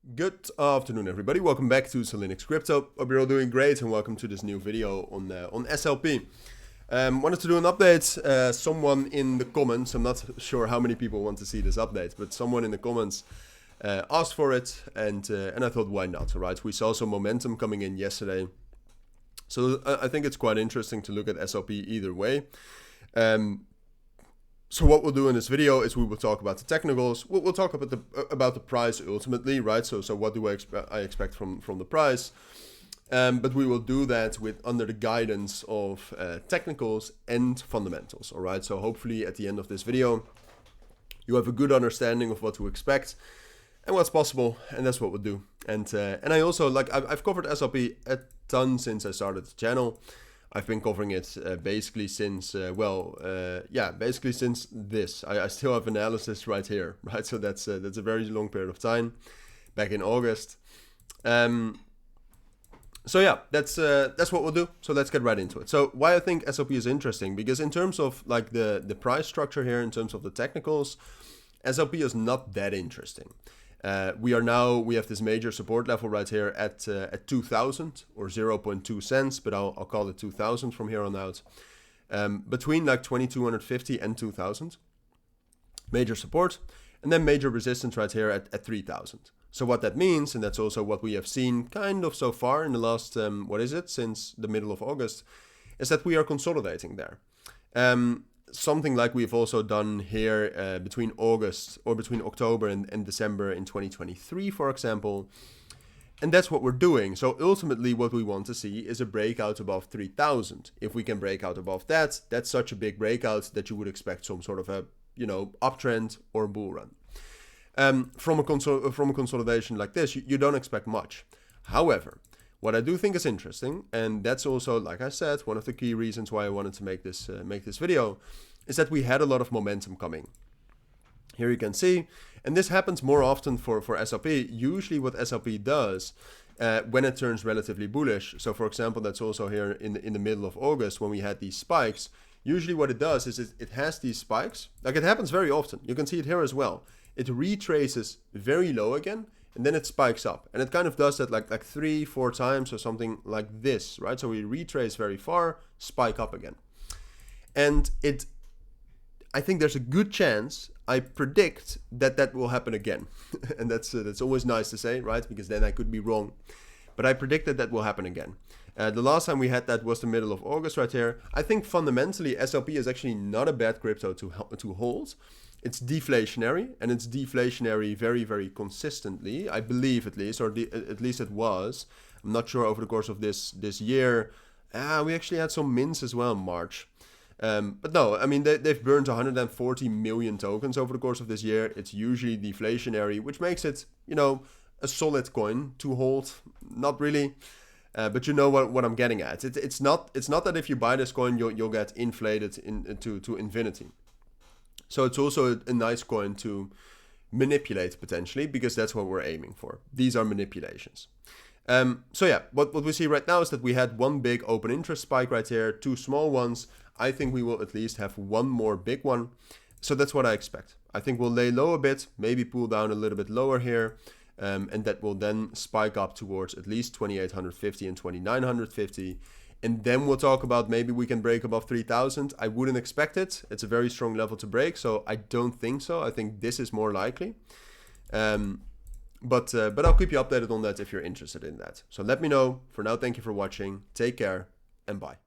Good afternoon, everybody. Welcome back to Cilinix Crypto. Hope you're all doing great, and welcome to this new video on SLP. Wanted to do an update. Someone in the comments, I'm not sure how many people want to see this update, but someone in the comments asked for it, and I thought, why not? Right? We saw some momentum coming in yesterday, so I think it's quite interesting to look at SLP either way. So what we'll do in this video is we will talk about the technicals. We'll talk about the price ultimately, right? So what do I expect from the price? But we will do that under the guidance of technicals and fundamentals. All right. So hopefully at the end of this video, you have a good understanding of what to expect and what's possible, and that's what we'll do. And I also I've covered SLP a ton since I started the channel. I've been covering it basically since, basically since this. I still have analysis right here, right? So that's a very long period of time, back in August. So yeah, that's what we'll do. So let's get right into it. So why I think SLP is interesting, because in terms of like the price structure here, in terms of the technicals, SLP is not that interesting. We have this major support level right here at 2000 or 0.2 cents, but I'll call it 2000 from here on out. Between like 2250 and 2000, major support, and then major resistance right here at 3000. So what that means, and that's also what we have seen kind of so far in the last, since the middle of August, is that we are consolidating there. Something like we've also done here between October and December in 2023, for example. And that's what we're doing. So ultimately what we want to see is a breakout above 3000. If we can break out above that, that's such a big breakout that you would expect some sort of a, uptrend or bull run. From a consolidation like this, you don't expect much. However, what I do think is interesting, and that's also, like I said, one of the key reasons why I wanted to make this video, is that we had a lot of momentum coming. Here you can see, and this happens more often for SLP. Usually what SLP does when it turns relatively bullish, so for example, that's also here in the middle of August when we had these spikes, usually what it does is it has these spikes, like it happens very often. You can see it here as well. It retraces very low again, and then it spikes up, and it kind of does that like 3-4 times or something like this, right? So we retrace very far, spike up again, and I think there's a good chance, I predict that will happen again. And that's always nice to say, right? Because then I could be wrong, but I predict that will happen again. The last time we had that was the middle of August right here. I think fundamentally SLP is actually not a bad crypto to hold. It's deflationary, and it's deflationary very, very consistently, I believe at least, or at least it was. I'm not sure over the course of this year. We actually had some mints as well in March. But no, I mean, they've burned 140 million tokens over the course of this year. It's usually deflationary, which makes it, a solid coin to hold. Not really, but you know what I'm getting at. It's not that if you buy this coin, you'll get inflated to infinity. So it's also a nice coin to manipulate potentially, because that's what we're aiming for. These are manipulations. So yeah, what we see right now is that we had one big open interest spike right here, 2 small ones. I think we will at least have one more big one. So that's what I expect. I think we'll lay low a bit, maybe pull down a little bit lower here, and that will then spike up towards at least 2850 and 2950. And then we'll talk about maybe we can break above 3000. I wouldn't expect it. It's a very strong level to break, so I don't think so. I think this is more likely. But I'll keep you updated on that if you're interested in that. So let me know. For now, thank you for watching. Take care and bye.